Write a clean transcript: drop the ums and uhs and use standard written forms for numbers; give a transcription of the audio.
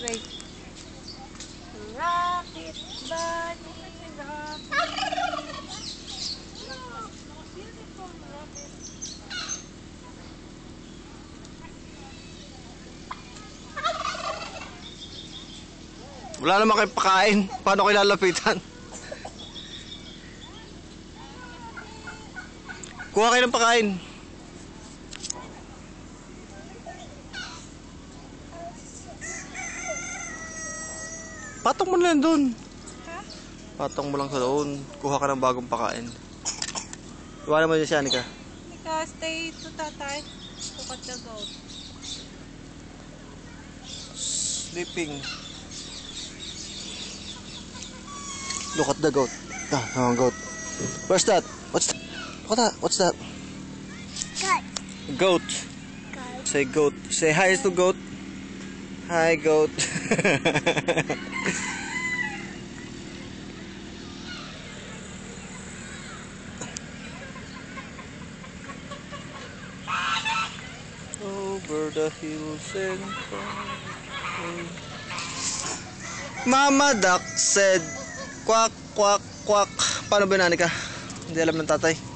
Wait. Rabbit, bunny, rabbit. Beautiful rabbit. Wala naman kayong pakain. Paano kayo lalapitan? Kuha kayo ng pakain. Patong mo lang doon. Ha? Patong mo lang sa doon. Kuha ka ng bagong pakain. Iwanan mo dyan siya, Anika. Anika, stay to tatay. Look at the goat. Sleeping. Look at the goat. Ah, goat. Where's that? What's that? What's that? Goat. Goat. Say goat. Say hi to goat. Hi goat. Over the hills and Mama Duck said, quack, quack, quack. Paano ba, Anika? Hindi alam ng tatay.